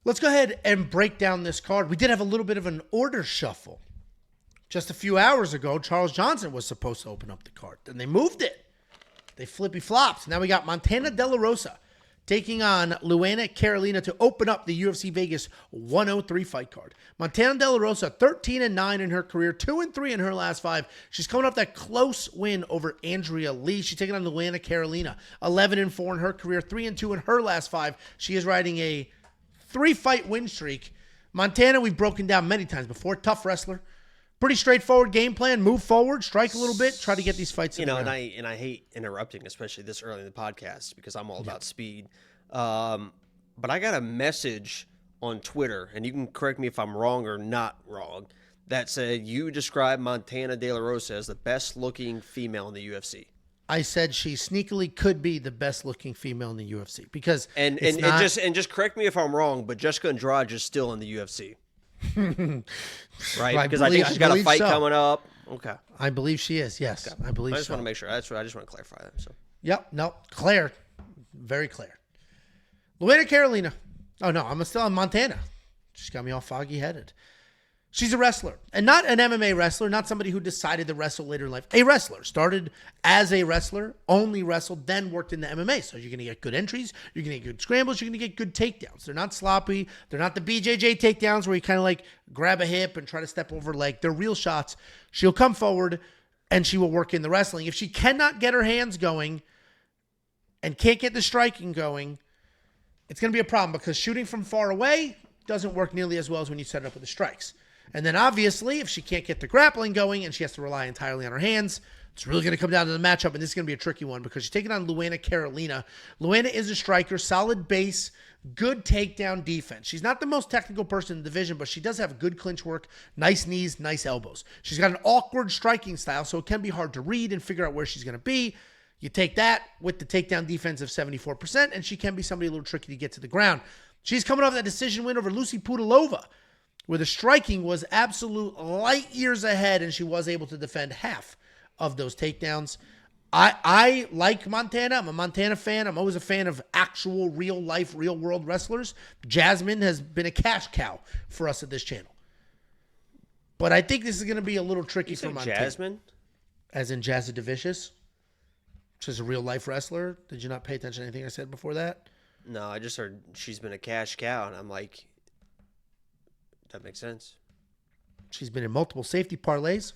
Let's go ahead and break down this card. We did have a little bit of an order shuffle. Just a few hours ago, Charles Johnson was supposed to open up the card. Then they moved it. They flippy flopped. Now we got Montana De La Rosa taking on Luana Carolina to open up the UFC Vegas 103 fight card. Montana De La Rosa, 13-9 in her career, 2-3 in her last 5. She's coming off that close win over Andrea Lee. She's taking on Luana Carolina, 11-4 in her career, 3-2 in her last 5. She is riding a 3-fight win streak. Montana, we've broken down many times before. Tough wrestler. Pretty straightforward game plan. Move forward, strike a little bit, try to get these fights in the and I hate interrupting, especially this early in the podcast, because I'm all about speed. But I got a message on Twitter, and you can correct me if I'm wrong or not wrong, that said you described Montana De La Rosa as the best-looking female in the UFC. I said she sneakily could be the best-looking female in the UFC because and just correct me if I'm wrong, but Jessica Andrade is still in the UFC. Right, because I think she's got a fight coming up. Okay, I believe she is. Yes, okay. I believe. I just want to make sure. I just want to clarify that. So. Yep. No. Clear. Very clear. Luana Carolina. Oh no, I'm still on Montana. She's got me all foggy headed. She's a wrestler, and not an MMA wrestler, not somebody who decided to wrestle later in life. A wrestler. Started as a wrestler, only wrestled, then worked in the MMA. So you're going to get good entries, you're going to get good scrambles, you're going to get good takedowns. They're not sloppy. They're not the BJJ takedowns where you kind of like grab a hip and try to step over a leg. They're real shots. She'll come forward, and she will work in the wrestling. If she cannot get her hands going and can't get the striking going, it's going to be a problem because shooting from far away doesn't work nearly as well as when you set it up with the strikes. And then obviously, if she can't get the grappling going and she has to rely entirely on her hands, it's really going to come down to the matchup. And this is going to be a tricky one because she's taking on Luana Carolina. Luana is a striker, solid base, good takedown defense. She's not the most technical person in the division, but she does have good clinch work, nice knees, nice elbows. She's got an awkward striking style, so it can be hard to read and figure out where she's going to be. You take that with the takedown defense of 74%, and she can be somebody a little tricky to get to the ground. She's coming off that decision win over Lucy Pudilova, where the striking was absolute light years ahead, and she was able to defend half of those takedowns. I like Montana. I'm a Montana fan. I'm always a fan of actual, real-life, real-world wrestlers. Jasmine has been a cash cow for us at this channel. But I think this is going to be a little tricky for Montana. Jasmine? As in Jazzy DeVicious? She's a real-life wrestler. Did you not pay attention to anything I said before that? No, I just heard she's been a cash cow, and I'm like, that makes sense. She's been in multiple safety parlays.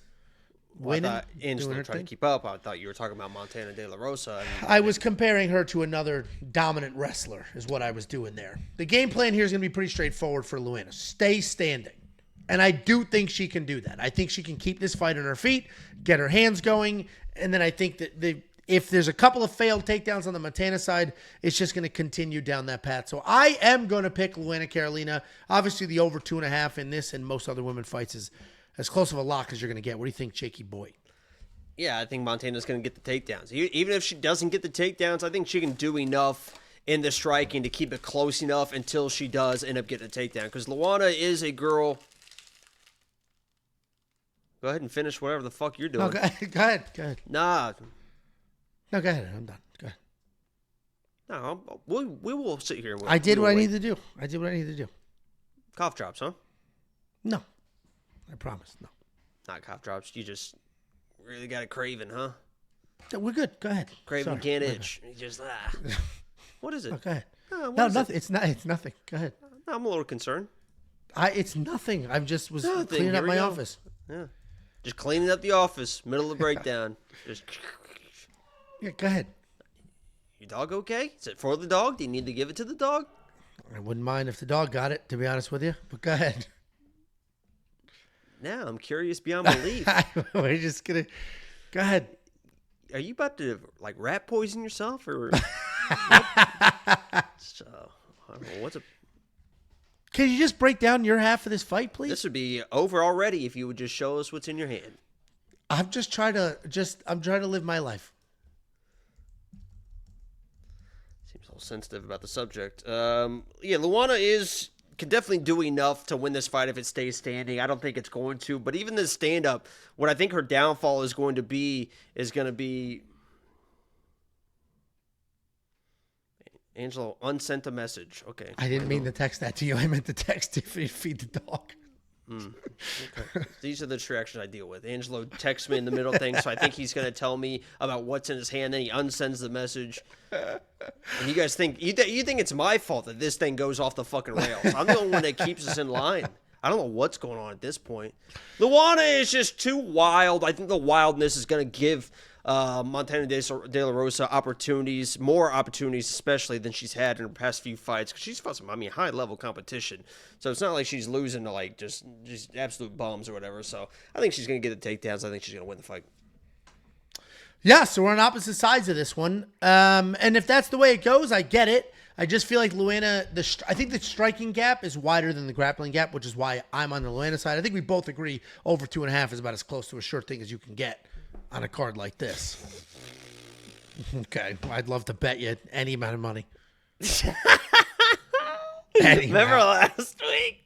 Winning. I thought, trying to keep up. I thought you were talking about Montana De La Rosa. I was comparing her to another dominant wrestler is what I was doing there. The game plan here is going to be pretty straightforward for Luana. Stay standing. And I do think she can do that. I think she can keep this fight on her feet, get her hands going, and then I think that if there's a couple of failed takedowns on the Montana side, it's just going to continue down that path. So I am going to pick Luana Carolina. Obviously, the over 2.5 in this and most other women fights is as close of a lock as you're going to get. What do you think, Jakey boy? Yeah, I think Montana's going to get the takedowns. Even if she doesn't get the takedowns, I think she can do enough in the striking to keep it close enough until she does end up getting a takedown. Because Luana is a girl. Go ahead and finish whatever the fuck you're doing. No, go ahead. Nah. No, go ahead. I'm done. Go ahead. No, we will sit here. I did what I needed to do. Cough drops, huh? No. I promise. No. Not cough drops. You just really got a craving, huh? No, we're good. Go ahead. Craving can't itch. You just What is it? No, go ahead. No, nothing. It's nothing. Go ahead. No, I'm a little concerned. It's nothing. I just was cleaning up my office. Yeah. Just cleaning up the office. Middle of the breakdown. Just. Yeah, go ahead. Your dog okay? Is it for the dog? Do you need to give it to the dog? I wouldn't mind if the dog got it, to be honest with you. But go ahead. Now I'm curious beyond belief. We're just gonna go ahead. Are you about to like rat poison yourself or? So I don't know what's a. Can you just break down your half of this fight, please? This would be over already if you would just show us what's in your hand. I'm just trying to live my life. Seems a little sensitive about the subject. Yeah, Luana can definitely do enough to win this fight if it stays standing. I don't think it's going to, but even the stand-up, what I think her downfall is going to be Angelo unsent a message. Okay. I didn't mean to text that to you. I meant to text if you feed the dog. Okay. These are the reactions I deal with. Angelo texts me in the middle thing, so I think he's going to tell me about what's in his hand. Then he unsends the message. And you guys think you think it's my fault that this thing goes off the fucking rails. I'm the only one that keeps us in line. I don't know what's going on at this point. Luana is just too wild. I think the wildness is going to give Montana De La Rosa more opportunities, especially than she's had in her past few fights. Because she's fought some, high level competition. So it's not like she's losing to like just absolute bums or whatever. So I think she's going to get the takedowns. I think she's going to win the fight. Yeah, so we're on opposite sides of this one. And if that's the way it goes, I get it. I just feel like Luana, I think the striking gap is wider than the grappling gap, which is why I'm on the Luana side. I think we both agree over 2.5 is about as close to a sure thing as you can get on a card like this. Okay, I'd love to bet you any amount of money. Remember last week?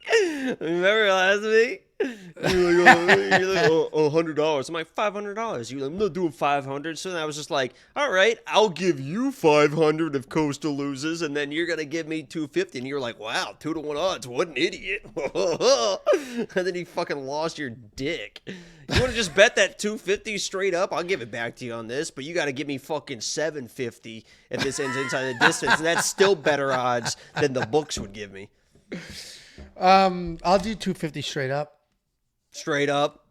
You're like, oh, $100. I'm like, $500. You're like, I'm not doing 500. So then I was just like, all right, I'll give you 500 if Costa loses, and then you're gonna give me 250. And you're like, wow, 2-to-1 odds. What an idiot! And then he fucking lost your dick. You want to just bet that 250 straight up? I'll give it back to you on this, but you got to give me fucking 750 if this ends inside the distance, and that's still better odds than the books would give me. I'll do 250 straight up. Straight up.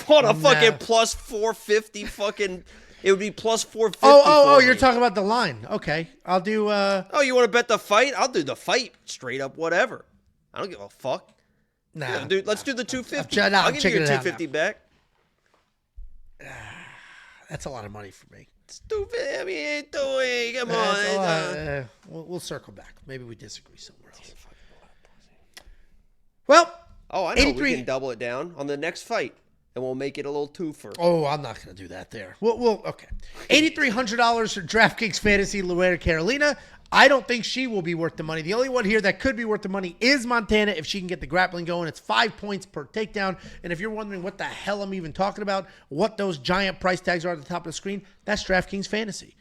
What a fucking plus 450 fucking. It would be plus 450. Oh, you're talking about the line. Okay. I'll do. Oh, you want to bet the fight? I'll do the fight straight up, whatever. I don't give a fuck. Nah. Yeah, dude, let's do the 250. I'm I'll give you your 250 back. That's a lot of money for me. Stupid. I mean, come on. We'll circle back. Maybe we disagree somewhere else. Well. Oh, I know. We can double it down on the next fight, and we'll make it a little twofer. Oh, I'm not going to do that there. Okay. $8,300 for DraftKings Fantasy Luana Carolina. I don't think she will be worth the money. The only one here that could be worth the money is Montana if she can get the grappling going. It's 5 points per takedown. And if you're wondering what the hell I'm even talking about, what those giant price tags are at the top of the screen, that's DraftKings Fantasy.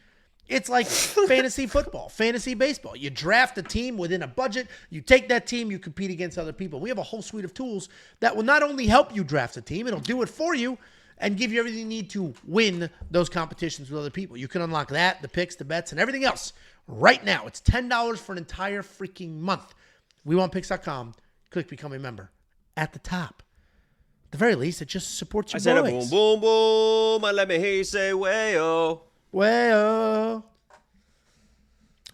It's like fantasy football, fantasy baseball. You draft a team within a budget. You take that team, you compete against other people. We have a whole suite of tools that will not only help you draft a team, it'll do it for you and give you everything you need to win those competitions with other people. You can unlock that, the picks, the bets, and everything else right now. It's $10 for an entire freaking month. WeWantPicks.com. Click Become a Member at the top. At the very least, it just supports your boys. I said a boom, boom, boom. And let me hear you say, way-oh. Well,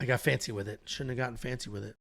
I got fancy with it. Shouldn't have gotten fancy with it.